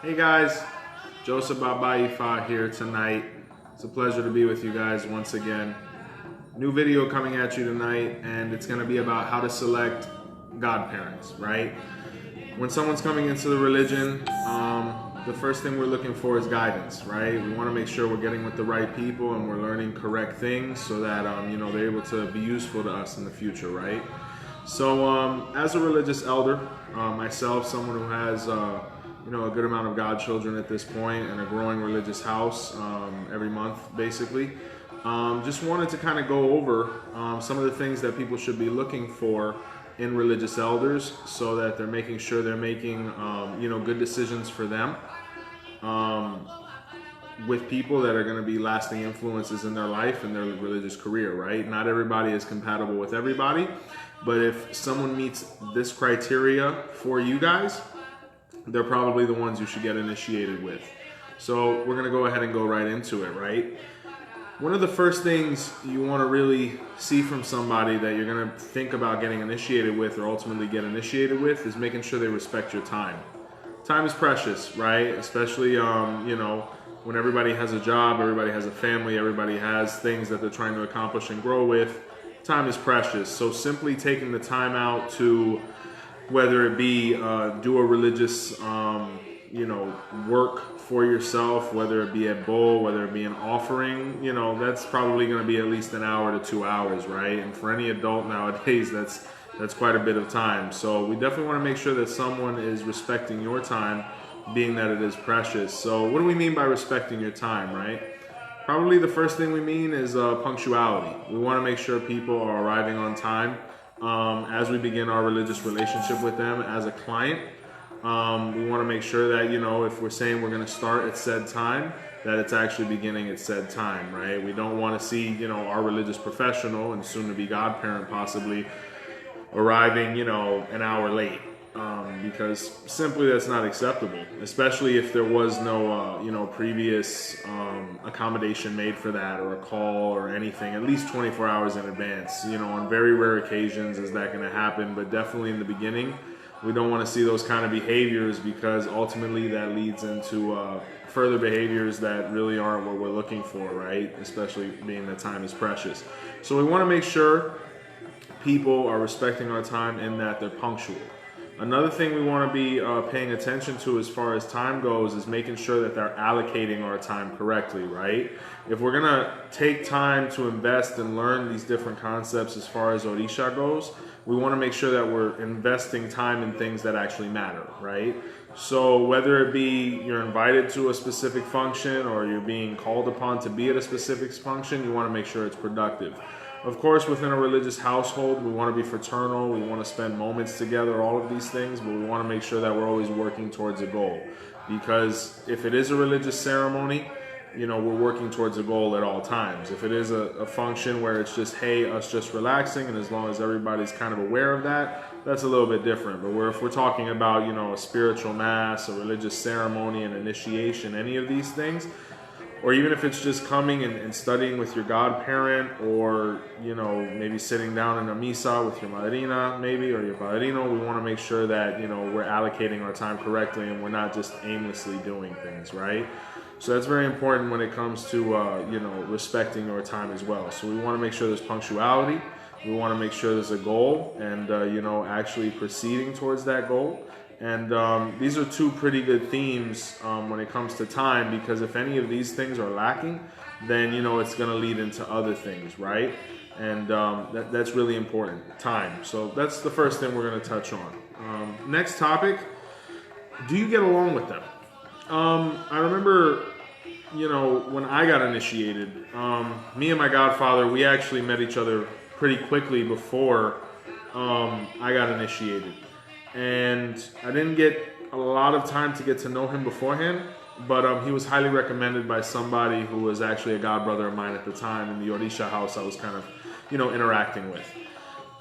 Hey guys, Joseph Babaifa here tonight. It's a pleasure to be with you guys once again. New video coming at you tonight, and it's going to be about how to select godparents, right? When someone's coming into the religion, the first thing we're looking for is guidance, right? We want to make sure we're getting with the right people and we're learning correct things so that they're able to be useful to us in the future, right? So as a religious elder, myself, someone who has a good amount of godchildren at this point and a growing religious house every month, basically. Just wanted to kind of go over some of the things that people should be looking for in religious elders so that they're making sure they're making, good decisions for them with people that are going to be lasting influences in their life and their religious career, right? Not everybody is compatible with everybody, but if someone meets this criteria for you guys, they're probably the ones you should get initiated with. So we're going to go ahead and go right into it, right? One of the first things you want to really see from somebody that you're going to think about getting initiated with or ultimately get initiated with is making sure they respect your time. Time is precious, right? Especially, when everybody has a job, everybody has a family, everybody has things that they're trying to accomplish and grow with. Time is precious. So simply taking the time out to, whether it be do a religious, work for yourself, whether it be a bowl, whether it be an offering, that's probably going to be at least an hour to 2 hours, right? And for any adult nowadays, that's quite a bit of time. So we definitely want to make sure that someone is respecting your time, being that it is precious. So what do we mean by respecting your time, right? Probably the first thing we mean is punctuality. We want to make sure people are arriving on time. As we begin our religious relationship with them as a client, we want to make sure that, if we're saying we're going to start at said time, that it's actually beginning at said time, right? We don't want to see, our religious professional and soon to be godparent possibly arriving, an hour late. Because simply that's not acceptable, especially if there was no, previous accommodation made for that or a call or anything, at least 24 hours in advance. On very rare occasions is that going to happen, but definitely in the beginning, we don't want to see those kind of behaviors because ultimately that leads into further behaviors that really aren't what we're looking for, right? Especially being that time is precious. So we want to make sure people are respecting our time in that they're punctual. Another thing we want to be paying attention to as far as time goes is making sure that they're allocating our time correctly, right? If we're going to take time to invest and learn these different concepts as far as Orisha goes, we want to make sure that we're investing time in things that actually matter, right? So whether it be you're invited to a specific function or you're being called upon to be at a specific function, you want to make sure it's productive. Of course, within a religious household, we want to be fraternal, we want to spend moments together, all of these things, but we want to make sure that we're always working towards a goal. Because if it is a religious ceremony, we're working towards a goal at all times. If it is a function where it's just, hey, us just relaxing, and as long as everybody's kind of aware of that, that's a little bit different. But if we're talking about, a spiritual mass, a religious ceremony, an initiation, any of these things, or even if it's just coming and studying with your godparent or, maybe sitting down in a misa with your madrina maybe or your padrino, we want to make sure that, we're allocating our time correctly and we're not just aimlessly doing things, right? So that's very important when it comes to, respecting our time as well. So we want to make sure there's punctuality. We want to make sure there's a goal and, actually proceeding towards that goal. And these are two pretty good themes when it comes to time, because if any of these things are lacking, then, it's going to lead into other things, right? And that's really important, time. So that's the first thing we're going to touch on. Next topic, do you get along with them? I remember, when I got initiated, me and my godfather, we actually met each other pretty quickly before I got initiated. And I didn't get a lot of time to get to know him beforehand, but he was highly recommended by somebody who was actually a godbrother of mine at the time in the Orisha house I was kind of, interacting with.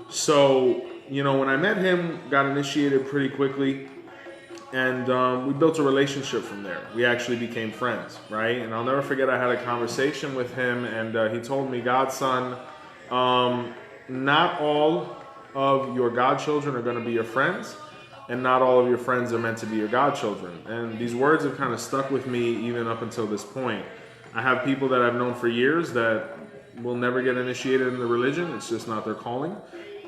So, when I met him, got initiated pretty quickly, and we built a relationship from there. We actually became friends, right? And I'll never forget I had a conversation with him, and he told me, Godson, not all of your godchildren are going to be your friends, and not all of your friends are meant to be your godchildren. And these words have kind of stuck with me even up until this point. I have people that I've known for years that will never get initiated in the religion. It's just not their calling.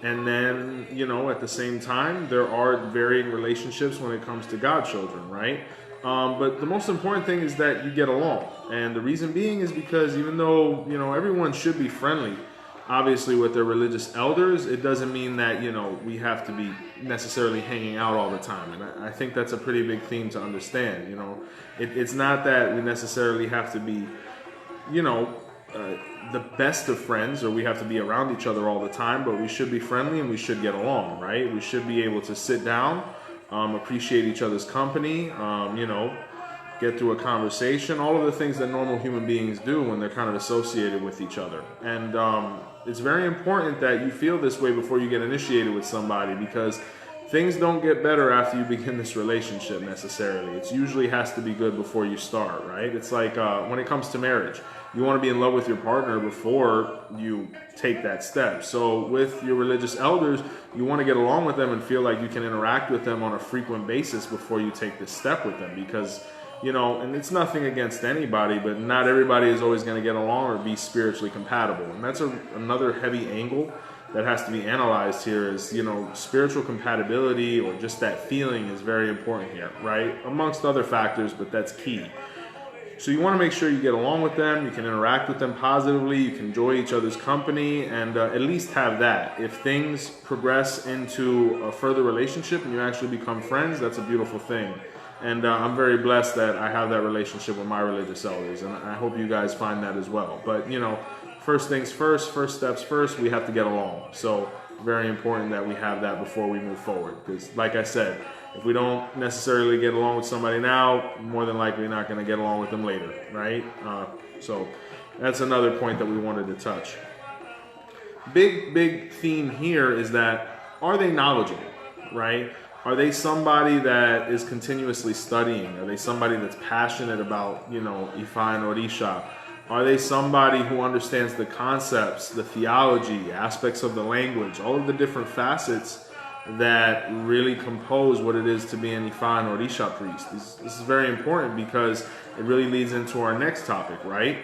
And then, at the same time, there are varying relationships when it comes to godchildren, right? But the most important thing is that you get along. And the reason being is because even though, everyone should be friendly, obviously with their religious elders, it doesn't mean that, we have to be necessarily hanging out all the time. And I think that's a pretty big theme to understand. It's not that we necessarily have to be, the best of friends, or we have to be around each other all the time, but we should be friendly and we should get along, right? We should be able to sit down, appreciate each other's company, get through a conversation, all of the things that normal human beings do when they're kind of associated with each other. And it's very important that you feel this way before you get initiated with somebody, because things don't get better after you begin this relationship necessarily. It usually has to be good before you start, right? It's like when it comes to marriage, you want to be in love with your partner before you take that step. So with your religious elders, you want to get along with them and feel like you can interact with them on a frequent basis before you take this step with them, because and it's nothing against anybody, but not everybody is always going to get along or be spiritually compatible. And that's another heavy angle that has to be analyzed here is, spiritual compatibility, or just that feeling, is very important here, right? Amongst other factors, but that's key. So you want to make sure you get along with them, you can interact with them positively, you can enjoy each other's company, and at least have that. If things progress into a further relationship and you actually become friends, that's a beautiful thing. And I'm very blessed that I have that relationship with my religious elders, and I hope you guys find that as well. But, first things first, first steps first, we have to get along. So very important that we have that before we move forward. Because like I said, if we don't necessarily get along with somebody now, more than likely not going to get along with them later, right? So that's another point that we wanted to touch. Big theme here is that, are they knowledgeable, right? Are they somebody that is continuously studying? Are they somebody that's passionate about, Ifa and Orisha? Are they somebody who understands the concepts, the theology, aspects of the language, all of the different facets that really compose what it is to be an Ifa and Orisha priest? This is very important because it really leads into our next topic, right?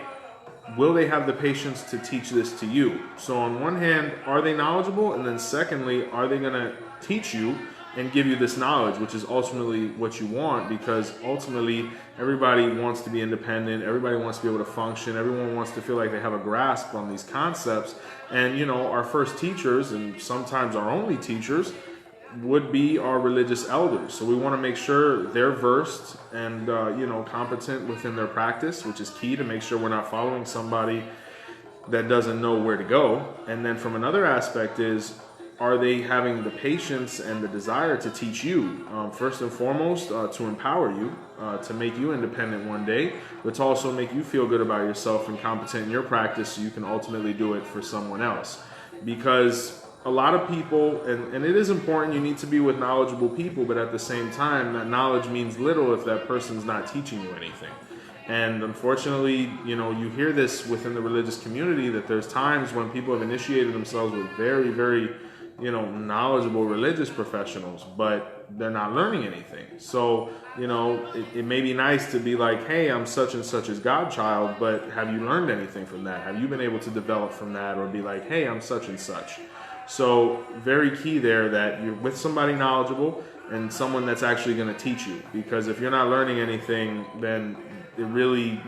Will they have the patience to teach this to you? So on one hand, are they knowledgeable? And then secondly, are they going to teach you and give you this knowledge, which is ultimately what you want, because ultimately everybody wants to be independent, everybody wants to be able to function, everyone wants to feel like they have a grasp on these concepts. And our first teachers, and sometimes our only teachers, would be our religious elders. So we want to make sure they're versed and competent within their practice, which is key to make sure we're not following somebody that doesn't know where to go. And then from another aspect is, are they having the patience and the desire to teach you, first and foremost, to empower you, to make you independent one day, but to also make you feel good about yourself and competent in your practice so you can ultimately do it for someone else. Because a lot of people, and it is important, you need to be with knowledgeable people, but at the same time, that knowledge means little if that person's not teaching you anything. And unfortunately, you hear this within the religious community, that there's times when people have initiated themselves with very, very knowledgeable religious professionals, but they're not learning anything. So, it may be nice to be like, hey, I'm such and such as Godchild, but have you learned anything from that? Have you been able to develop from that? Or be like, hey, I'm such and such. So very key there that you're with somebody knowledgeable and someone that's actually going to teach you. Because if you're not learning anything, then it really,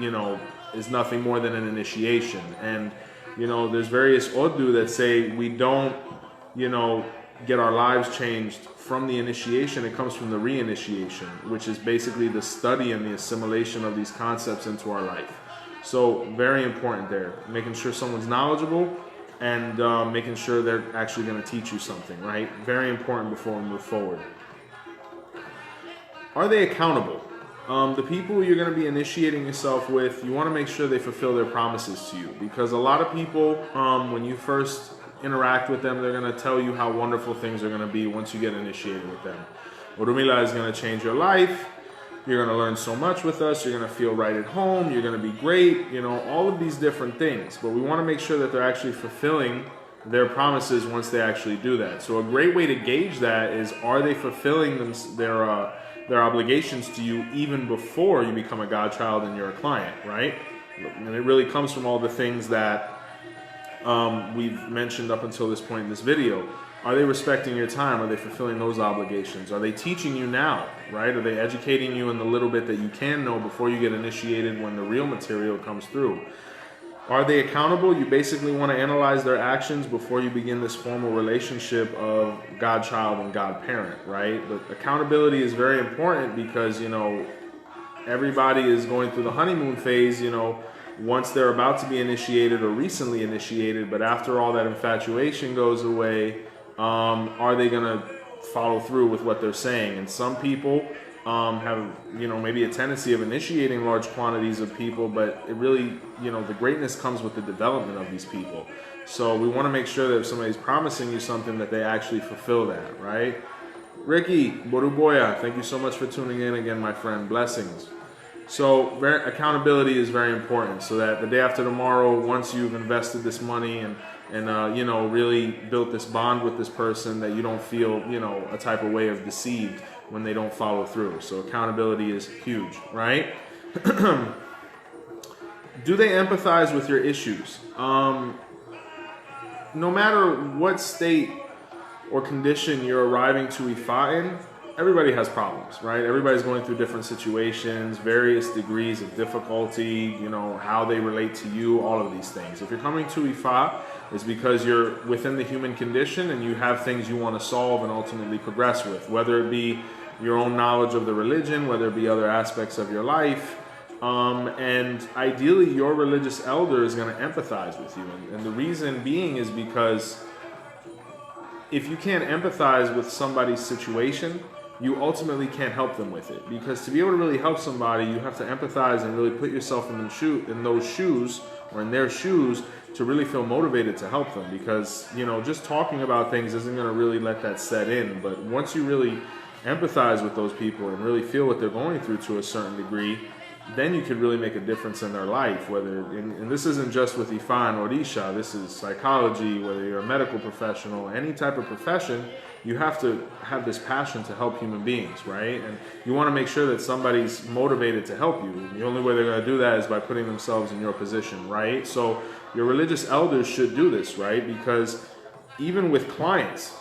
is nothing more than an initiation. And, there's various Odu that say we don't, get our lives changed from the initiation. It comes from the reinitiation, which is basically the study and the assimilation of these concepts into our life. So very important there, making sure someone's knowledgeable and making sure they're actually going to teach you something, right? Very important before we move forward. Are they accountable? The people you're going to be initiating yourself with, you want to make sure they fulfill their promises to you, because a lot of people, when you first interact with them, they're going to tell you how wonderful things are going to be once you get initiated with them. Orumila is going to change your life. You're going to learn so much with us. You're going to feel right at home. You're going to be great. All of these different things. But we want to make sure that they're actually fulfilling their promises once they actually do that. So a great way to gauge that is, are they fulfilling their obligations to you even before you become a godchild and you're a client, right? And it really comes from all the things that we've mentioned up until this point in this video. Are they respecting your time? Are they fulfilling those obligations? Are they teaching you now, right? Are they educating you in the little bit that you can know before you get initiated when the real material comes through? Are they accountable? You basically want to analyze their actions before you begin this formal relationship of godchild and godparent, right? But accountability is very important because, you know, everybody is going through the honeymoon phase, you know, once they're about to be initiated or recently initiated, but after all that infatuation goes away, are they going to follow through with what they're saying? And some people have, you know, maybe a tendency of initiating large quantities of people, but it really, you know, the greatness comes with the development of these people. So we want to make sure that if somebody's promising you something, that they actually fulfill that, right? Ricky Boruboya, thank you so much for tuning in again, my friend. Blessings. So accountability is very important, so that the day after tomorrow, once you've invested this money and you know, really built this bond with this person, that you don't feel, you know, a type of way of deceived when they don't follow through. So accountability is huge, right? Do they empathize with your issues? No matter what state or condition you're arriving to Ifa in, everybody has problems, right? Everybody's going through different situations, various degrees of difficulty, you know, how they relate to you, all of these things. If you're coming to Ifa, it's because you're within the human condition and you have things you want to solve and ultimately progress with, whether it be your own knowledge of the religion, whether it be other aspects of your life. And ideally, your religious elder is going to empathize with you. And the reason being is because if you can't empathize with somebody's situation, you ultimately can't help them with it. Because to be able to really help somebody, you have to empathize and really put yourself in those shoes, or in their shoes, to really feel motivated to help them. Because, you know, just talking about things isn't going to really let that set in. But once you really empathize with those people and really feel what they're going through to a certain degree, then you could really make a difference in their life. And this isn't just with Ifa and Orisha, this is psychology, whether you're a medical professional, any type of profession, you have to have this passion to help human beings, right? And you want to make sure that somebody's motivated to help you. The only way they're going to do that is by putting themselves in your position, right? So your religious elders should do this, right? Because even with clients,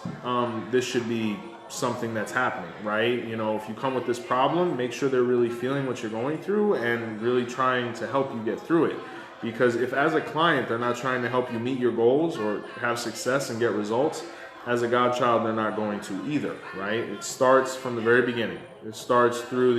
this should be something that's happening, right? You know, if you come with this problem, make sure they're really feeling what you're going through and really trying to help you get through it. Because if as a client they're not trying to help you meet your goals or have success and get results, as a godchild they're not going to either, right? It starts from the very beginning. It starts through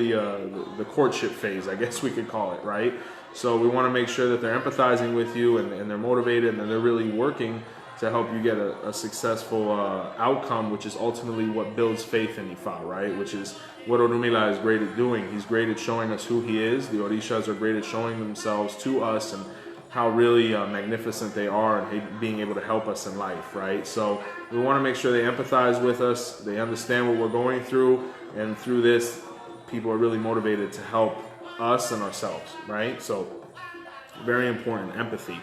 the courtship phase, I guess we could call it, right? So we want to make sure that they're empathizing with you and they're motivated and they're really working to help you get a successful outcome, which is ultimately what builds faith in Ifa, right? Which is what Orunmila is great at doing. He's great at showing us who he is. The Orishas are great at showing themselves to us and how really magnificent they are and being able to help us in life, right? So we want to make sure they empathize with us, they understand what we're going through, and through this, people are really motivated to help us and ourselves, right? So very important, empathy.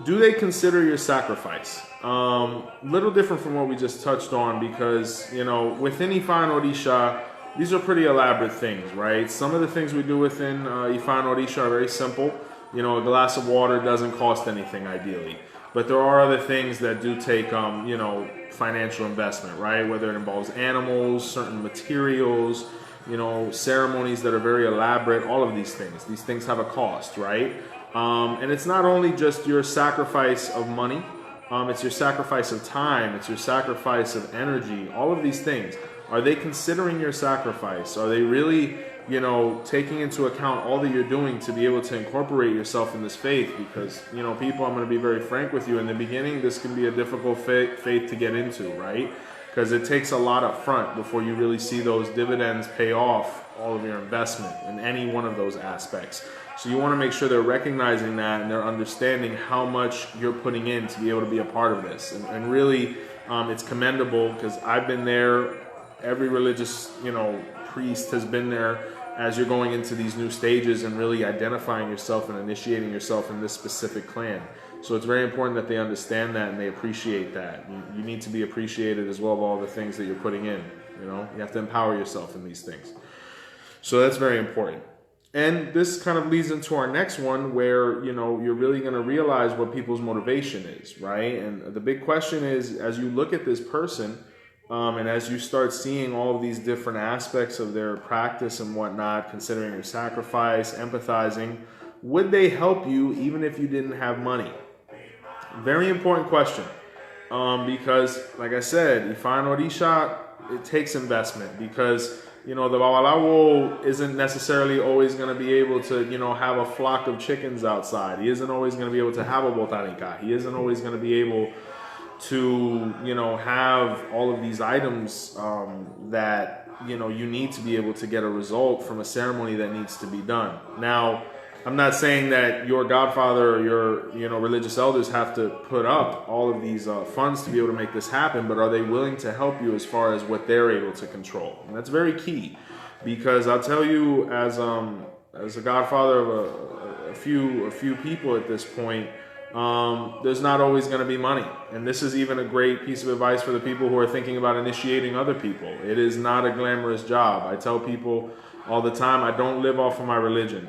Do they consider your sacrifice? Little different from what we just touched on, because, you know, within Ifa and Orisha, these are pretty elaborate things, right? Some of the things we do within Ifa and Orisha are very simple. You know, a glass of water doesn't cost anything ideally. But there are other things that do take, you know, financial investment, right? Whether it involves animals, certain materials, you know, ceremonies that are very elaborate, all of these things. These things have a cost, right? And it's not only just your sacrifice of money, it's your sacrifice of time, it's your sacrifice of energy, all of these things. Are they considering your sacrifice? Are they really, you know, taking into account all that you're doing to be able to incorporate yourself in this faith? Because, you know, people, I'm going to be very frank with you, in the beginning, this can be a difficult faith to get into, right? Because it takes a lot up front before you really see those dividends pay off all of your investment in any one of those aspects. So you want to make sure they're recognizing that and they're understanding how much you're putting in to be able to be a part of this. And really, it's commendable, because I've been there. Every religious, you know, priest has been there as you're going into these new stages and really identifying yourself and initiating yourself in this specific clan. So it's very important that they understand that and they appreciate that. You need to be appreciated as well of all the things that you're putting in. You know, you have to empower yourself in these things. So that's very important. And this kind of leads into our next one where, you know, you're really going to realize what people's motivation is, right? And the big question is, as you look at this person, and as you start seeing all of these different aspects of their practice and whatnot, considering your sacrifice, empathizing, would they help you even if you didn't have money? Very important question. Because, like I said, Ifa and Orisha, it takes investment because, you know, the Babalawo isn't necessarily always going to be able to, you know, have a flock of chickens outside. He isn't always going to be able to have a botanica. He isn't always going to be able to, you know, have all of these items that, you know, you need to be able to get a result from a ceremony that needs to be done. Now, I'm not saying that your godfather or your, you know, religious elders have to put up all of these funds to be able to make this happen, but are they willing to help you as far as what they're able to control? And that's very key, because I'll tell you, as a godfather of a few people at this point, there's not always going to be money. And this is even a great piece of advice for the people who are thinking about initiating other people. It is not a glamorous job. I tell people all the time, I don't live off of my religion.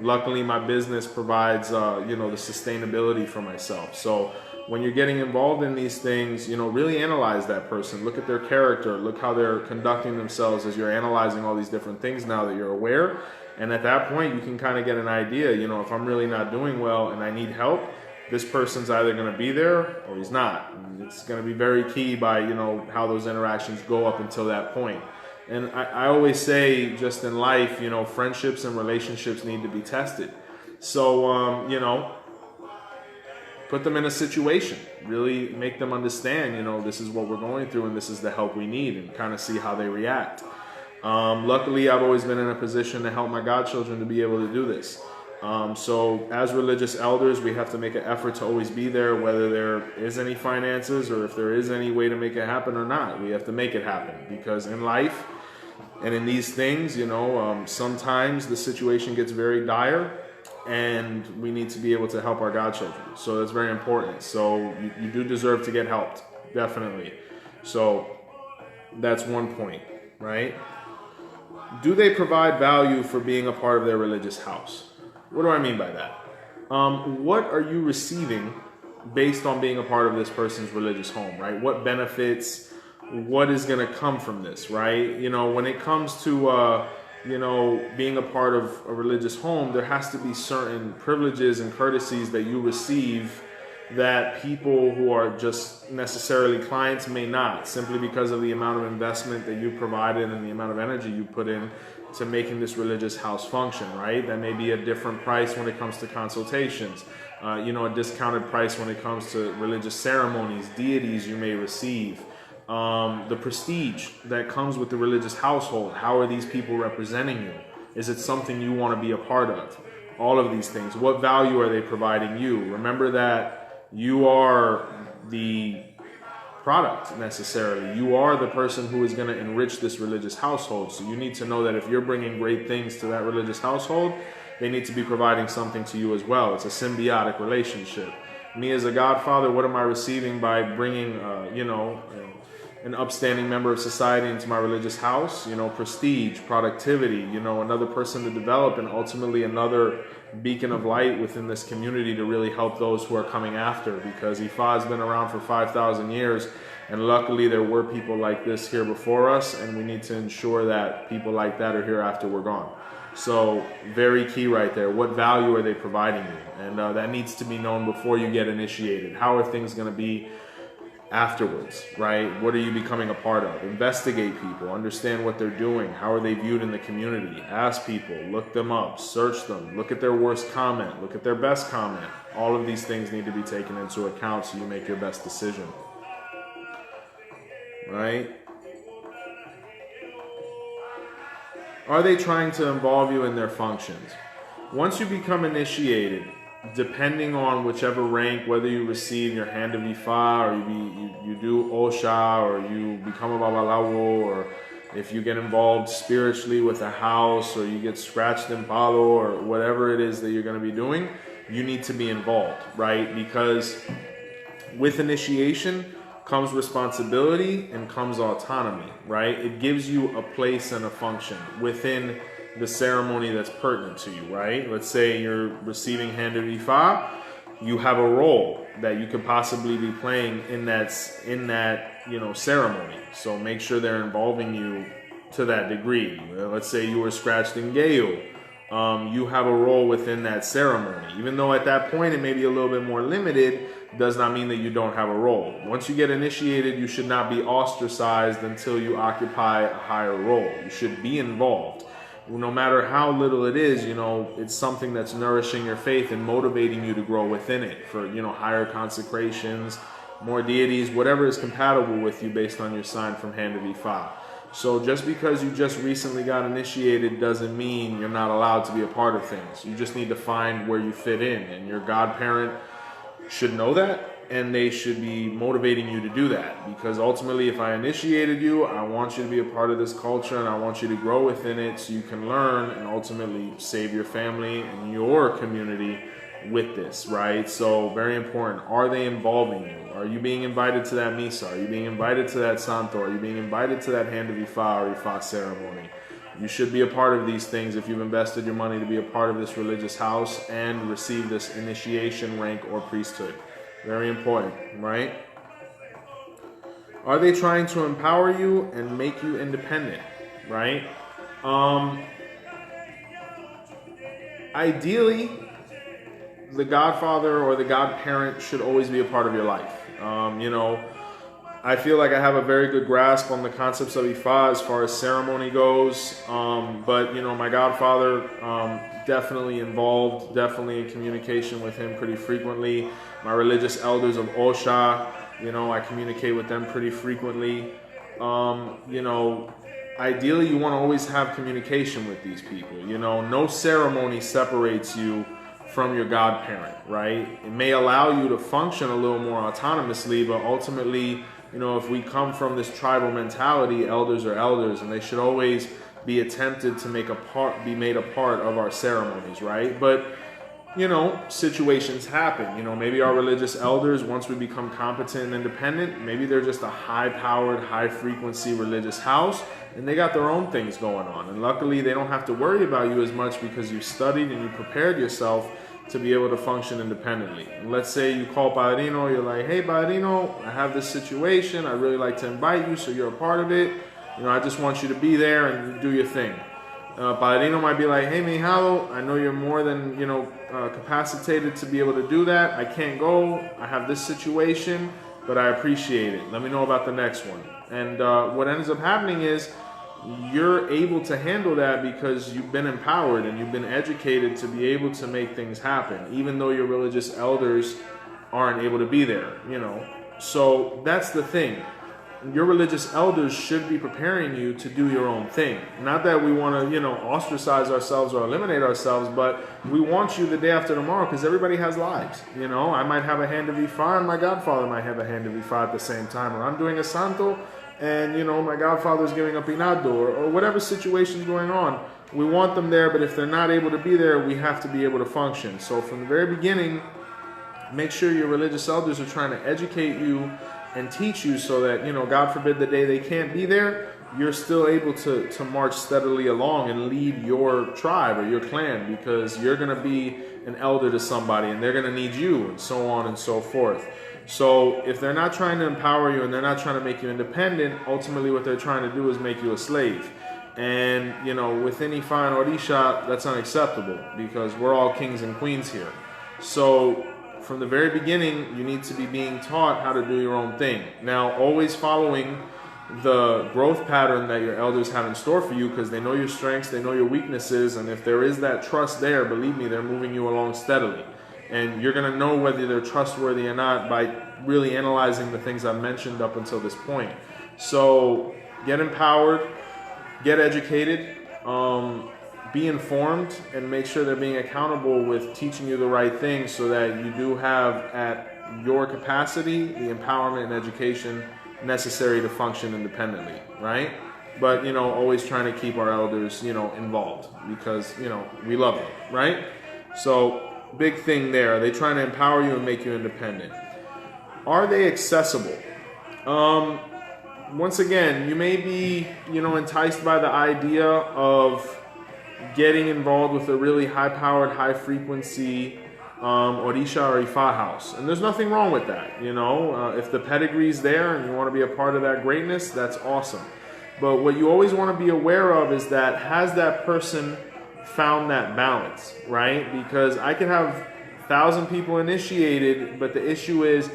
Luckily, my business provides, you know, the sustainability for myself. So when you're getting involved in these things, you know, really analyze that person. Look at their character. Look how they're conducting themselves as you're analyzing all these different things now that you're aware. And at that point, you can kind of get an idea, you know, if I'm really not doing well and I need help, this person's either going to be there or he's not. And it's going to be very key by, you know, how those interactions go up until that point. And I always say, just in life, you know, friendships and relationships need to be tested. So, you know, put them in a situation, really make them understand, you know, this is what we're going through and this is the help we need, and kind of see how they react. Luckily, I've always been in a position to help my godchildren to be able to do this. So as religious elders, we have to make an effort to always be there, whether there is any finances or if there is any way to make it happen or not. We have to make it happen, because in life and in these things, you know, sometimes the situation gets very dire and we need to be able to help our godchildren. So that's very important. So you do deserve to get helped, definitely. So that's one point, right? Do they provide value for being a part of their religious house? What do I mean by that? What are you receiving based on being a part of this person's religious home, right? What benefits, what is going to come from this, right? You know, when it comes to, you know, being a part of a religious home, there has to be certain privileges and courtesies that you receive that people who are just necessarily clients may not, simply because of the amount of investment that you provided and the amount of energy you put in to making this religious house function, right? That may be a different price when it comes to consultations, you know, a discounted price when it comes to religious ceremonies, deities you may receive, the prestige that comes with the religious household. How are these people representing you? Is it something you want to be a part of? All of these things. What value are they providing you? Remember that you are the product necessarily. You are the person who is going to enrich this religious household. So you need to know that if you're bringing great things to that religious household, they need to be providing something to you as well. It's a symbiotic relationship. Me as a godfather, what am I receiving by bringing, you know, an upstanding member of society into my religious house? You know, prestige, productivity, you know, another person to develop, and ultimately another beacon of light within this community to really help those who are coming after, because Ifa has been around for 5,000 years, and luckily there were people like this here before us, and we need to ensure that people like that are here after we're gone. So very key right there. What value are they providing you? And that needs to be known before you get initiated. How are things going to be afterwards, right? What are you becoming a part of? Investigate people, understand what they're doing. How are they viewed in the community? Ask people, look them up, search them, look at their worst comment, look at their best comment. All of these things need to be taken into account so you make your best decision, right? Are they trying to involve you in their functions? Once you become initiated, depending on whichever rank, whether you receive your hand of Ifa, or you do Osha, or you become a Babalawo, or if you get involved spiritually with a house, or you get scratched in palo, or whatever it is that you're going to be doing, you need to be involved, right? Because with initiation comes responsibility and comes autonomy, right? It gives you a place and a function within the ceremony that's pertinent to you, right? Let's say you're receiving hand of Ifa, you have a role that you could possibly be playing in that ceremony. So make sure they're involving you to that degree. Let's say you were scratched in Geo. You have a role within that ceremony. Even though at that point it may be a little bit more limited, does not mean that you don't have a role. Once you get initiated, you should not be ostracized until you occupy a higher role. You should be involved. No matter how little it is, it's something that's nourishing your faith and motivating you to grow within it for, higher consecrations, more deities, whatever is compatible with you based on your sign from hand of Ifa. So just because you just recently got initiated doesn't mean you're not allowed to be a part of things. You just need to find where you fit in, and your godparent should know that, and they should be motivating you to do that. Because ultimately, if I initiated you, I want you to be a part of this culture, and I want you to grow within it so you can learn and ultimately save your family and your community with this, right? So very important. Are they involving you? Are you being invited to that misa? Are you being invited to that santo? Are you being invited to that hand of Ifa or Ifa ceremony? You should be a part of these things if you've invested your money to be a part of this religious house and receive this initiation, rank, or priesthood. Very important, right? Are they trying to empower you and make you independent, right? Ideally, the godfather or the godparent should always be a part of your life. I feel like I have a very good grasp on the concepts of Ifa as far as ceremony goes. But my godfather, definitely involved, definitely in communication with him pretty frequently. My religious elders of Osha, I communicate with them pretty frequently. Ideally you want to always have communication with these people. No ceremony separates you from your godparent, right? It may allow you to function a little more autonomously, but ultimately, if we come from this tribal mentality, elders are elders, and they should always be attempted to be made a part of our ceremonies, right? But, situations happen. Maybe our religious elders, once we become competent and independent, maybe they're just a high-powered, high-frequency religious house, and they got their own things going on. And luckily, they don't have to worry about you as much because you studied and you prepared yourself to be able to function independently. And let's say you call Padrino, you're like, hey, Padrino, I have this situation. I'd really like to invite you so you're a part of it. I just want you to be there and do your thing. Padrino might be like, hey, Mijalo, I know you're more than, capacitated to be able to do that. I can't go. I have this situation, but I appreciate it. Let me know about the next one. And what ends up happening is you're able to handle that because you've been empowered and you've been educated to be able to make things happen, even though your religious elders aren't able to be there, So that's the thing. Your religious elders should be preparing you to do your own thing. Not that we want to, ostracize ourselves or eliminate ourselves, but we want you the day after tomorrow because everybody has lives. I might have a hand of Ifa and my godfather might have a hand of Ifa at the same time. Or I'm doing a santo and, my godfather's giving a pinado or whatever situation's going on. We want them there, but if they're not able to be there, we have to be able to function. So from the very beginning, make sure your religious elders are trying to educate you and teach you so that, God forbid the day they can't be there, you're still able to march steadily along and lead your tribe or your clan because you're going to be an elder to somebody and they're going to need you and so on and so forth. So if they're not trying to empower you and they're not trying to make you independent, ultimately what they're trying to do is make you a slave. And, within Ifa and Orisha, that's unacceptable because we're all kings and queens here. So from the very beginning, you need to be being taught how to do your own thing. Now, always following the growth pattern that your elders have in store for you because they know your strengths, they know your weaknesses, and if there is that trust there, believe me, they're moving you along steadily. And you're going to know whether they're trustworthy or not by really analyzing the things I've mentioned up until this point. So get empowered, get educated, be informed, and make sure they're being accountable with teaching you the right things so that you do have at your capacity the empowerment and education necessary to function independently, right? But, always trying to keep our elders, involved because, we love them, right? So big thing there. Are they trying to empower you and make you independent? Are they accessible? Once again, you may be, enticed by the idea of getting involved with a really high-powered, high-frequency Orisha or Ifa house. And there's nothing wrong with that, If the pedigree's there and you want to be a part of that greatness, that's awesome. But what you always want to be aware of is that, has that person found that balance, right? Because I can have 1,000 people initiated, but the issue is,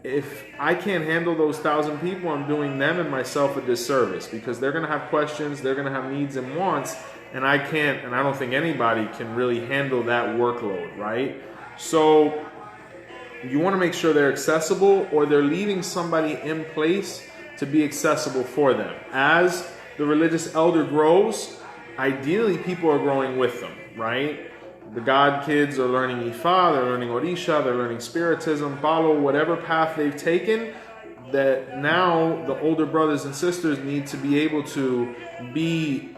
if I can't handle those 1,000 people, I'm doing them and myself a disservice, because they're going to have questions, they're going to have needs and wants, and I can't, and I don't think anybody can really handle that workload, right? So you want to make sure they're accessible, or they're leaving somebody in place to be accessible for them. As the religious elder grows, ideally people are growing with them, right? The God kids are learning Ifa, they're learning Orisha, they're learning Spiritism, Balo, whatever path they've taken, that now the older brothers and sisters need to be able to be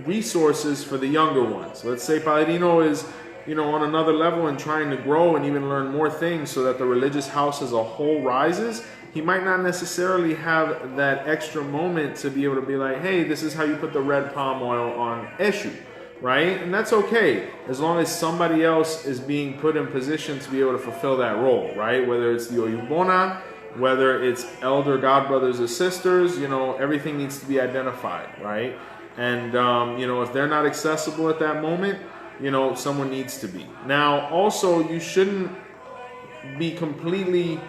resources for the younger ones. Let's say Padrino is, on another level and trying to grow and even learn more things so that the religious house as a whole rises. He might not necessarily have that extra moment to be able to be like, hey, this is how you put the red palm oil on Eshu, right? And that's okay, as long as somebody else is being put in position to be able to fulfill that role, right? Whether it's the Oyubona, whether it's elder god brothers or sisters, everything needs to be identified, right? And, if they're not accessible at that moment, someone needs to be. Now, also, you shouldn't be completely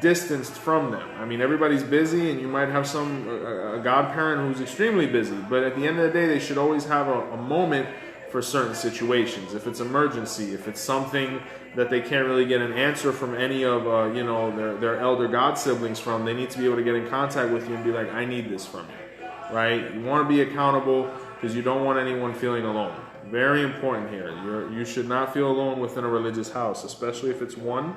distanced from them. I mean, everybody's busy, and you might have a godparent who's extremely busy, but at the end of the day, they should always have a moment for certain situations. If it's emergency, if it's something that they can't really get an answer from any of their elder god siblings from, they need to be able to get in contact with you and be like, I need this from you, right? You want to be accountable, because you don't want anyone feeling alone. Very important here. You should not feel alone within a religious house, especially if it's one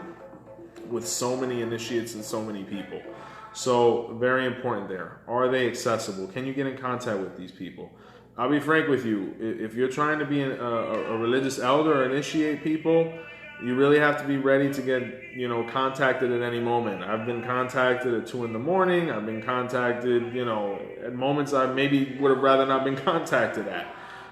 with so many initiates and so many people. So very important there. Are they accessible? Can you get in contact with these people? I'll be frank with you. If you're trying to be a religious elder or initiate people, you really have to be ready to get contacted at any moment. I've been contacted at 2 a.m. I've been contacted at moments I maybe would have rather not been contacted at.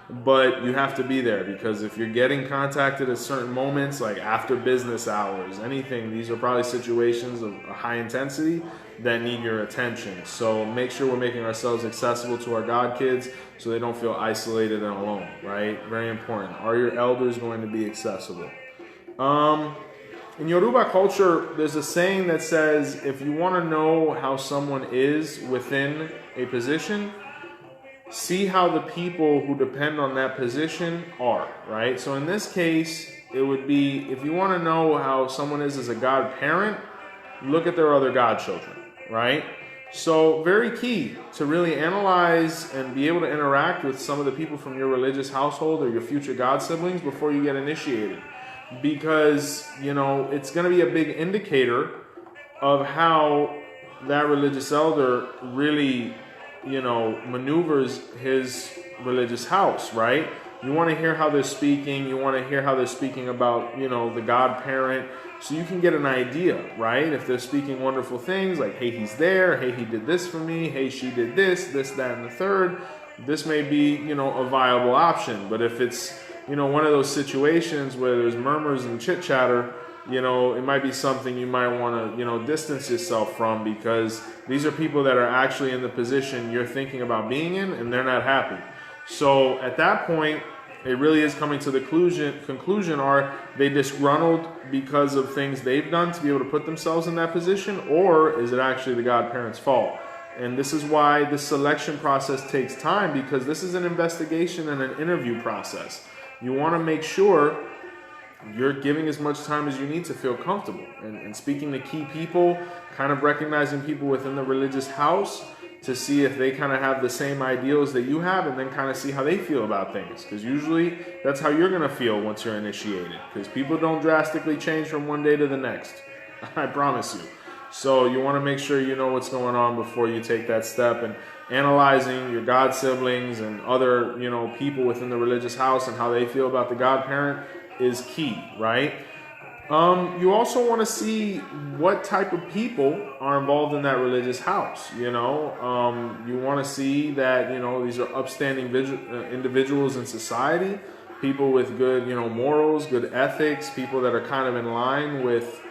But you have to be there, because if you're getting contacted at certain moments, like after business hours, anything, these are probably situations of high intensity that need your attention. So make sure we're making ourselves accessible to our God kids so they don't feel isolated and alone, right? Very important. Are your elders going to be accessible? In Yoruba culture, there's a saying that says, if you want to know how someone is within a position, see how the people who depend on that position are, right? So in this case, it would be, if you want to know how someone is as a godparent, look at their other godchildren, right? So very key to really analyze and be able to interact with some of the people from your religious household or your future god siblings before you get initiated. Because, it's going to be a big indicator of how that religious elder really maneuvers his religious house, right? You want to hear how they're speaking. You want to hear how they're speaking about, the godparent, so you can get an idea, right? If they're speaking wonderful things like, hey, he's there. Hey, he did this for me. Hey, she did this, that, and the third. This may be, a viable option. But if it's, one of those situations where there's murmurs and chit chatter, it might be something you might want to, distance yourself from, because these are people that are actually in the position you're thinking about being in, and they're not happy. So at that point, it really is coming to the conclusion, are they disgruntled because of things they've done to be able to put themselves in that position, or is it actually the godparents' fault? And this is why the selection process takes time, because this is an investigation and an interview process. You want to make sure you're giving as much time as you need to feel comfortable, and speaking to key people, kind of recognizing people within the religious house to see if they kind of have the same ideals that you have, and then kind of see how they feel about things. Because usually that's how you're going to feel once you're initiated, because people don't drastically change from one day to the next. I promise you. So you want to make sure you know what's going on before you take that step, and analyzing your god siblings and other, people within the religious house and how they feel about the godparent is key, right? You also want to see what type of people are involved in that religious house. You want to see that, these are upstanding individuals in society, people with good, morals, good ethics, people that are kind of in line with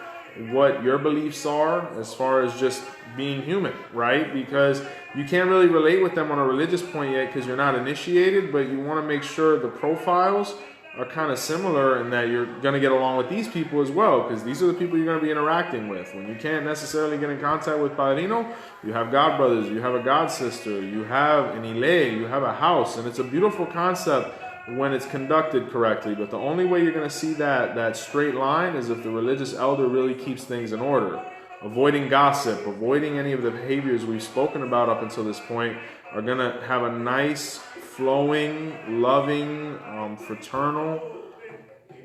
what your beliefs are as far as just being human, right? Because you can't really relate with them on a religious point yet because you're not initiated, but you want to make sure the profiles are kind of similar and that you're going to get along with these people as well, because these are the people you're going to be interacting with. When you can't necessarily get in contact with Padrino, you have God brothers, you have a God sister, you have an ile, you have a house, and it's a beautiful concept when it's conducted correctly. But the only way you're going to see that straight line is if the religious elder really keeps things in order. Avoiding gossip, avoiding any of the behaviors we've spoken about up until this point are going to have a nice, flowing, loving, fraternal,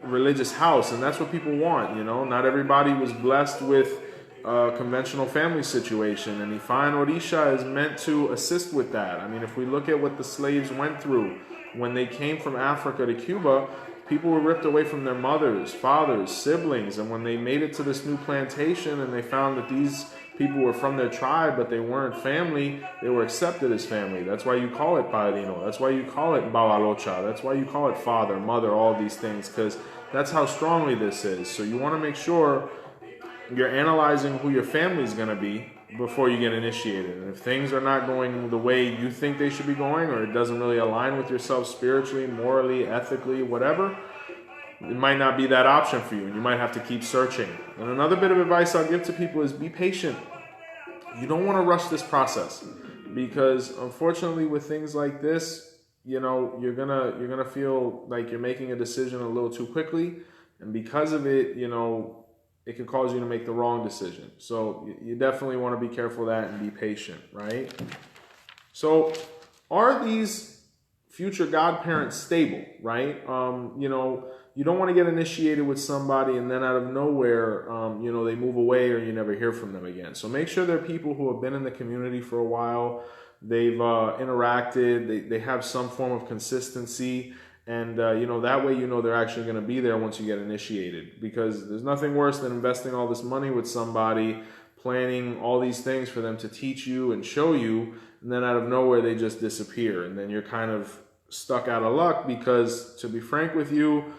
religious house. And that's what people want, Not everybody was blessed with a conventional family situation. And Ifa and Orisha is meant to assist with that. I mean, if we look at what the slaves went through when they came from Africa to Cuba, people were ripped away from their mothers, fathers, siblings. And when they made it to this new plantation and they found that these people were from their tribe, but they weren't family, they were accepted as family. That's why you call it Padrino. That's why you call it Bawalocha. That's why you call it father, mother, all these things, because that's how strongly this is. So you want to make sure you're analyzing who your family is going to be before you get initiated. And if things are not going the way you think they should be going, or it doesn't really align with yourself spiritually, morally, ethically, whatever, it might not be that option for you, and you might have to keep searching. And another bit of advice I'll give to people is be patient. You don't want to rush this process, because unfortunately with things like this, you're gonna feel like you're making a decision a little too quickly, and because of it, it could cause you to make the wrong decision. So you definitely want to be careful of that and be patient, right? So are these future godparents stable, right? You don't want to get initiated with somebody and then out of nowhere, they move away or you never hear from them again. So make sure they're people who have been in the community for a while. They've interacted. They have some form of consistency. And, that way, they're actually going to be there once you get initiated, because there's nothing worse than investing all this money with somebody, planning all these things for them to teach you and show you, and then out of nowhere, they just disappear. And then you're kind of stuck out of luck, because to be frank with you,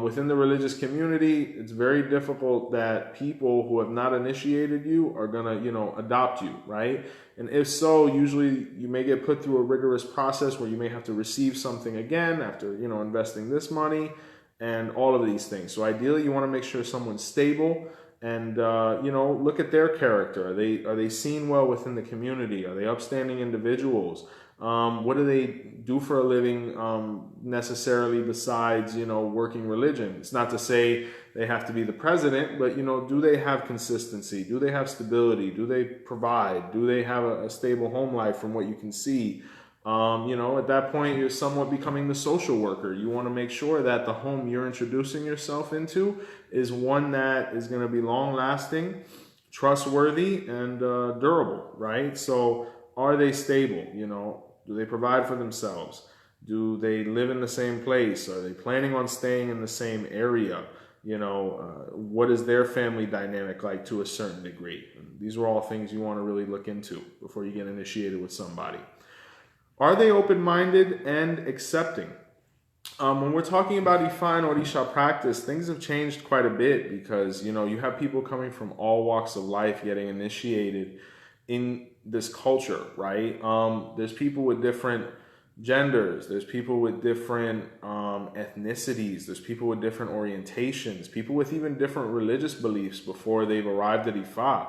within the religious community, it's very difficult that people who have not initiated you are going to, adopt you, right? And if so, usually you may get put through a rigorous process where you may have to receive something again after, investing this money and all of these things. So ideally, you want to make sure someone's stable and, look at their character. Are they seen well within the community? Are they upstanding individuals? What do they do for a living necessarily besides, working religion? It's not to say they have to be the president, but, do they have consistency? Do they have stability? Do they provide? Do they have a stable home life from what you can see? At that point, you're somewhat becoming the social worker. You want to make sure that the home you're introducing yourself into is one that is going to be long-lasting, trustworthy, and durable, right? So are they stable? Do they provide for themselves? Do they live in the same place? Are they planning on staying in the same area? What is their family dynamic like to a certain degree? And these are all things you want to really look into before you get initiated with somebody. Are they open-minded and accepting? When we're talking about Ifa and Orisha practice, things have changed quite a bit, because, you have people coming from all walks of life getting initiated in this culture, right? There's people with different genders. There's people with different ethnicities. There's people with different orientations. People with even different religious beliefs before they've arrived at Ifa.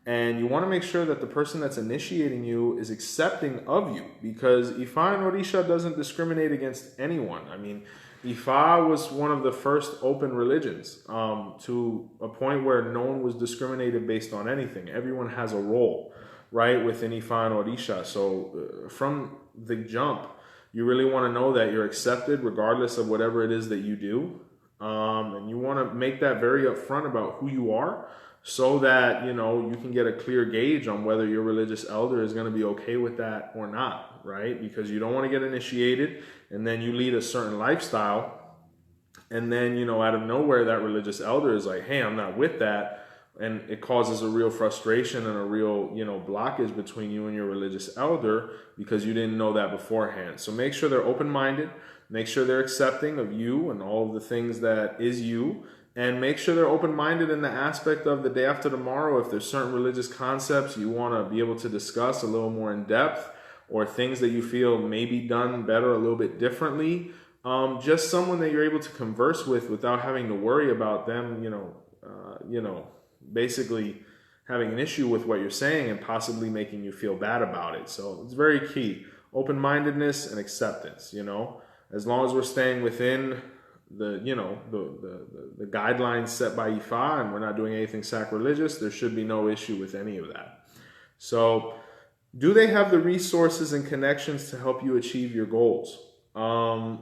And you want to make sure that the person that's initiating you is accepting of you, because Ifa and Orisha doesn't discriminate against anyone. I mean, Ifa was one of the first open religions to a point where no one was discriminated based on anything. Everyone has a role, right, within Ifa and Orisha. So from the jump, you really want to know that you're accepted regardless of whatever it is that you do. And you want to make that very upfront about who you are, so that, you can get a clear gauge on whether your religious elder is going to be okay with that or not, right? Because you don't want to get initiated and then you lead a certain lifestyle And then, out of nowhere, that religious elder is like, hey, I'm not with that. And it causes a real frustration and a real, blockage between you and your religious elder because you didn't know that beforehand. So make sure they're open-minded. Make sure they're accepting of you and all of the things that is you. And make sure they're open-minded in the aspect of the day after tomorrow. If there's certain religious concepts you want to be able to discuss a little more in depth, or things that you feel may be done better a little bit differently, just someone that you're able to converse with without having to worry about them, basically having an issue with what you're saying and possibly making you feel bad about it. So it's very key. Open-mindedness and acceptance, as long as we're staying within the guidelines set by Ifa and we're not doing anything sacrilegious, there should be no issue with any of that. So do they have the resources and connections to help you achieve your goals? When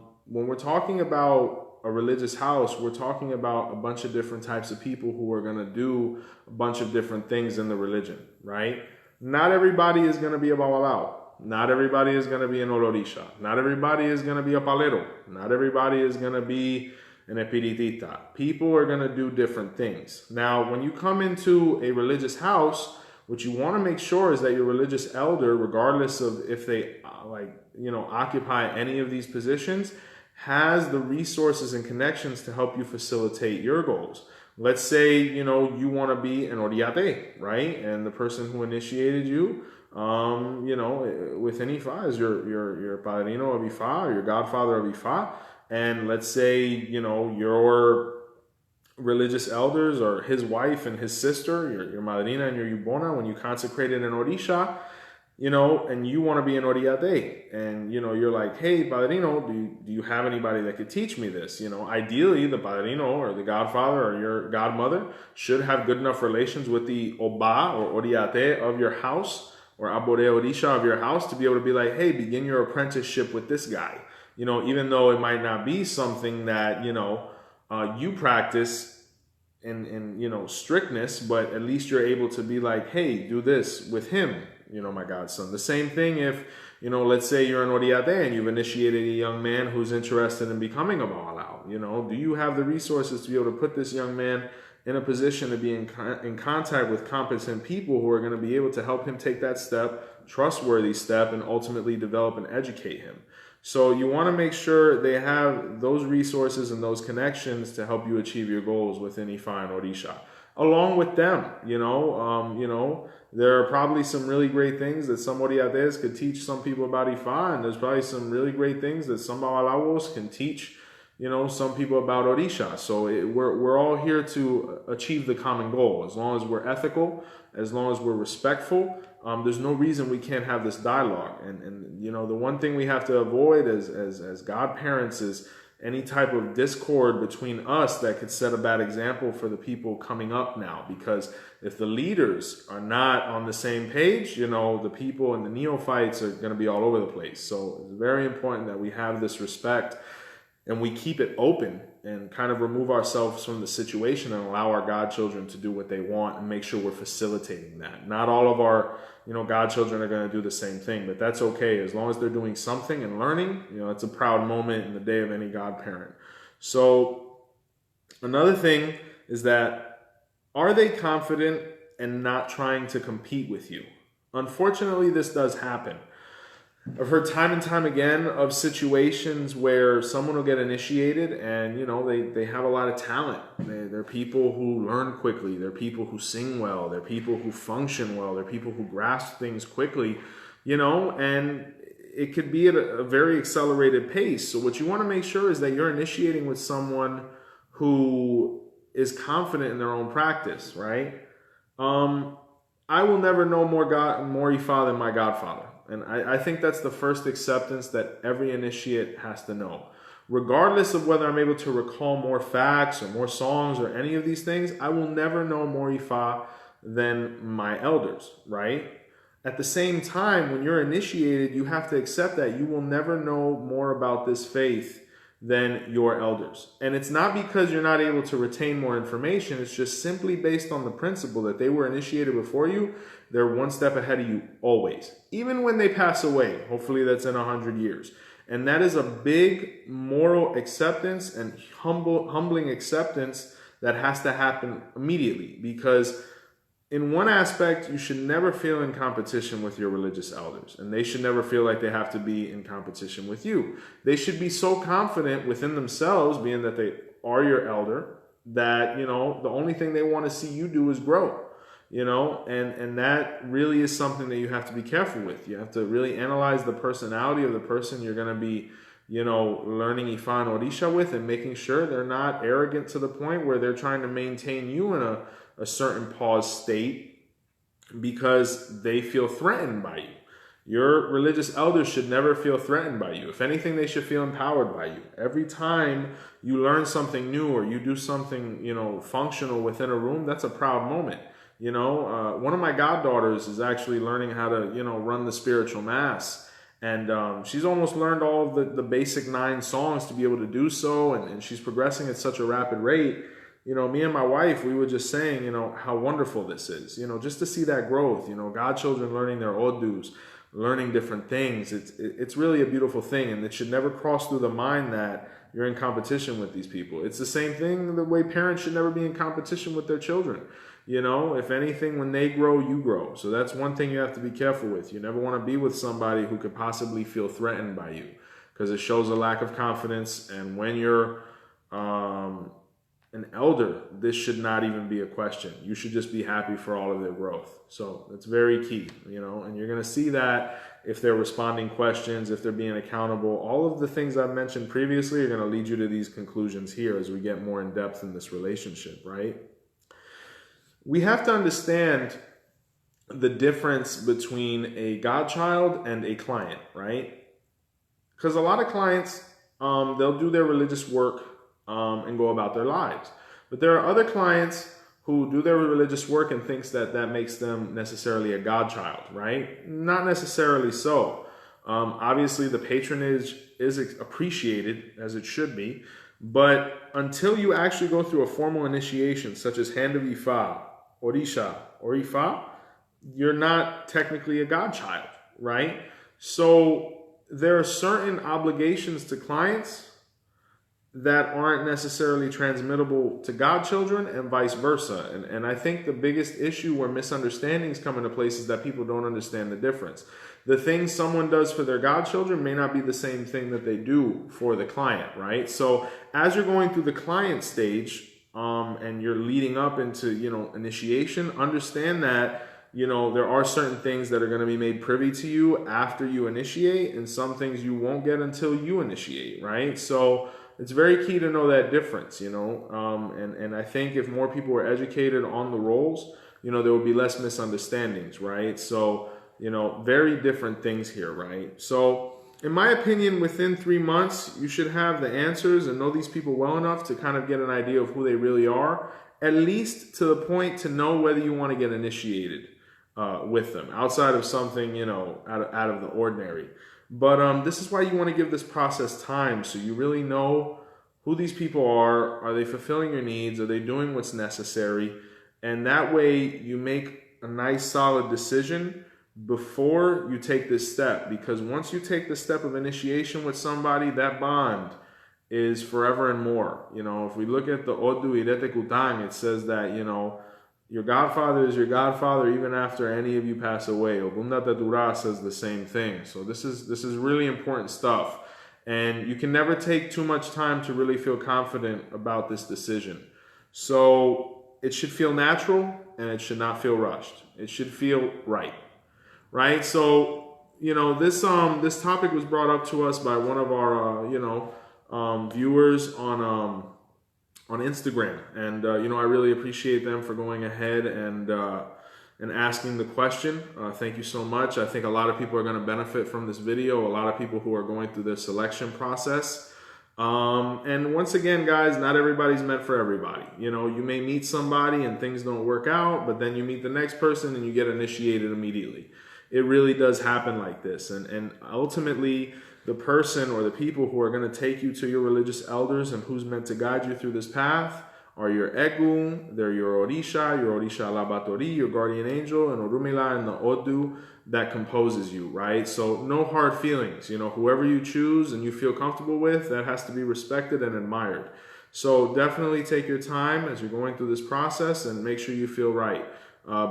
we're talking about a religious house, we're talking about a bunch of different types of people who are going to do a bunch of different things in the religion, right? Not everybody is going to be a babalao. Not everybody is going to be an olorisha. Not everybody is going to be a palero. Not everybody is going to be an espiritista. People are going to do different things. Now, when you come into a religious house, what you want to make sure is that your religious elder, regardless of if they occupy any of these positions, has the resources and connections to help you facilitate your goals. Let's say, you want to be an oriate, right? And the person who initiated you, within Ifa is your padrino of Ifa, or your godfather of Ifa. And let's say, your religious elders or his wife and his sister, your madrina and your yubona, when you consecrated an orisha, and you want to be an oriate, and you're like, hey, padrino, do you have anybody that could teach me this? Ideally, the padrino or the godfather or your godmother should have good enough relations with the oba or oriate of your house, or abore orisha of your house, to be able to be like, hey, begin your apprenticeship with this guy. Even though it might not be something that you practice in strictness, but at least you're able to be like, hey, do this with him, my godson. The same thing if, let's say you're an oriate and you've initiated a young man who's interested in becoming a babalao. Do you have the resources to be able to put this young man in a position to be in contact with competent people who are going to be able to help him take that step, trustworthy step, and ultimately develop and educate him? So you want to make sure they have those resources and those connections to help you achieve your goals within Ifa and Orisha. Along with them, there are probably some really great things that some oriates could teach some people about Ifa, and there's probably some really great things that some babalawos can teach, some people about Orisha. So we're all here to achieve the common goal. As long as we're ethical, as long as we're respectful, there's no reason we can't have this dialogue. And the one thing we have to avoid as godparents is any type of discord between us that could set a bad example for the people coming up now. Because if the leaders are not on the same page, the people and the neophytes are going to be all over the place. So it's very important that we have this respect and we keep it open and kind of remove ourselves from the situation and allow our godchildren to do what they want and make sure we're facilitating that. Not all of our, godchildren are going to do the same thing, but that's okay. As long as they're doing something and learning, it's a proud moment in the day of any godparent. So another thing is that, are they confident and not trying to compete with you? Unfortunately, this does happen. I've heard time and time again of situations where someone will get initiated and, they have a lot of talent. They're people who learn quickly. They're people who sing well. They're people who function well. They're people who grasp things quickly, and it could be at a very accelerated pace. So what you want to make sure is that you're initiating with someone who is confident in their own practice, right? I will never know more Ifa than my godfather. And I think that's the first acceptance that every initiate has to know. Regardless of whether I'm able to recall more facts or more songs or any of these things, I will never know more Ifa than my elders, right? At the same time, when you're initiated, you have to accept that you will never know more about this faith than your elders. And it's not because you're not able to retain more information. It's just simply based on the principle that they were initiated before you. They're one step ahead of you always. Even when they pass away, hopefully that's in 100 years. And that is a big moral acceptance and humbling acceptance that has to happen immediately, because in one aspect, you should never feel in competition with your religious elders, and they should never feel like they have to be in competition with you. They should be so confident within themselves, being that they are your elder, that, you know, the only thing they want to see you do is grow, you know, and that really is something that you have to be careful with. You have to really analyze the personality of the person you're going to be, you know, learning Ifa and Orisha with, and making sure they're not arrogant to the point where they're trying to maintain you in a certain pause state because they feel threatened by you. Your religious elders should never feel threatened by you. If anything, they should feel empowered by you. Every time you learn something new or you do something, you know, functional within a room, that's a proud moment. You know, one of my goddaughters is actually learning how to, you know, run the spiritual mass. And she's almost learned all of the basic 9 songs to be able to do so. And she's progressing at such a rapid rate. You know, me and my wife, we were just saying, you know, how wonderful this is, you know, just to see that growth, you know, godchildren learning their odus, learning different things. It's really a beautiful thing, and it should never cross through the mind that you're in competition with these people. It's the same thing the way parents should never be in competition with their children. You know, if anything, when they grow, you grow. So that's one thing you have to be careful with. You never want to be with somebody who could possibly feel threatened by you, because it shows a lack of confidence. And when you're an elder, this should not even be a question. You should just be happy for all of their growth. So that's very key, you know, and you're going to see that if they're responding questions, if they're being accountable. All of the things I've mentioned previously are going to lead you to these conclusions here as we get more in depth in this relationship, right? We have to understand the difference between a godchild and a client, right? Because a lot of clients, they'll do their religious work and go about their lives. But there are other clients who do their religious work and thinks that that makes them necessarily a godchild, right? Not necessarily so. Obviously, the patronage is appreciated, as it should be, but until you actually go through a formal initiation, such as Hand of Ifa, Orisha, or Ifa, you're not technically a godchild, right? So there are certain obligations to clients that aren't necessarily transmittable to godchildren, and vice versa. And I think the biggest issue where misunderstandings come into place is that people don't understand the difference. The thing someone does for their godchildren may not be the same thing that they do for the client, right? So as you're going through the client stage, and you're leading up into, you know, initiation, understand that, you know, there are certain things that are going to be made privy to you after you initiate, and some things you won't get until you initiate, right? So it's very key to know that difference, you know, and I think if more people were educated on the roles, you know, there would be less misunderstandings, right? So, you know, very different things here, right? So in my opinion, within 3 months, you should have the answers and know these people well enough to kind of get an idea of who they really are, at least to the point to know whether you want to get initiated with them, outside of something, you know, out of the ordinary. But this is why you want to give this process time, so you really know who these people are. Are they fulfilling your needs? Are they doing what's necessary? And that way you make a nice solid decision before you take this step. Because once you take the step of initiation with somebody, that bond is forever and more. You know, if we look at the Odu Irete Kutang, it says that, you know, your godfather is your godfather even after any of you pass away. Ogunda Tadura says the same thing. So this is really important stuff. And you can never take too much time to really feel confident about this decision. So it should feel natural, and it should not feel rushed. It should feel right. Right? So, you know, this topic was brought up to us by one of our viewers on Instagram, and you know, I really appreciate them for going ahead and asking the question. Thank you so much. I think a lot of people are going to benefit from this video. A lot of people who are going through this selection process. And once again, guys, not everybody's meant for everybody. You know, you may meet somebody and things don't work out, but then you meet the next person and you get initiated immediately. It really does happen like this. And ultimately, the person or the people who are going to take you to your religious elders and who's meant to guide you through this path are your Egu, they're your Orisha Labatori, your guardian angel, and Orumila and the Odu that composes you, right? So no hard feelings. You know, whoever you choose and you feel comfortable with, that has to be respected and admired. So definitely take your time as you're going through this process and make sure you feel right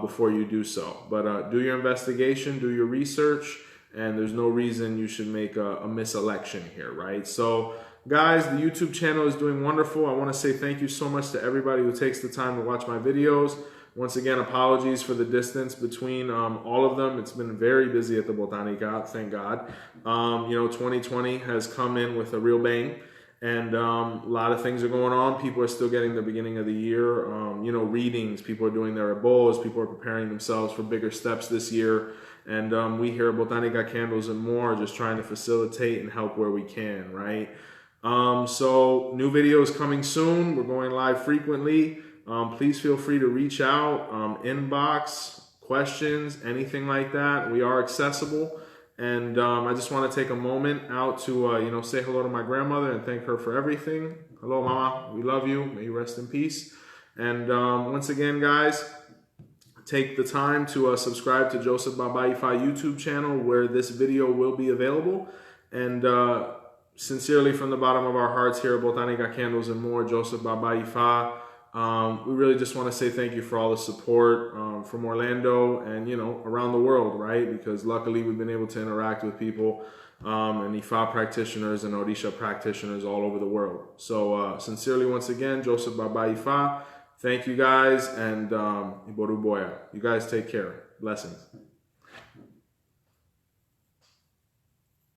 before you do so. But do your investigation, do your research, and there's no reason you should make a miselection here, right? So guys, the YouTube channel is doing wonderful. I want to say thank you so much to everybody who takes the time to watch my videos. Once again, apologies for the distance between all of them. It's been very busy at the Botanica, thank God. You know, 2020 has come in with a real bang. And a lot of things are going on. People are still getting the beginning of the year, you know, readings. People are doing their ebolas. People are preparing themselves for bigger steps this year. And we here at Botanica Candles and More are just trying to facilitate and help where we can, right? So new videos coming soon. We're going live frequently. Please feel free to reach out, inbox, questions, anything like that. We are accessible. And I just want to take a moment out to, you know, say hello to my grandmother and thank her for everything. Hello, Mama. We love you. May you rest in peace. And once again, guys, take the time to subscribe to Joseph Baba Ifa YouTube channel where this video will be available. And sincerely, from the bottom of our hearts here at Botanica Candles and More, Joseph Baba Ifa, we really just want to say thank you for all the support from Orlando and, you know, around the world, right? Because luckily we've been able to interact with people and Ifa practitioners and Orisha practitioners all over the world. So sincerely, once again, Joseph Baba Ifa, thank you guys, and Iboru Boya. You guys take care. Blessings.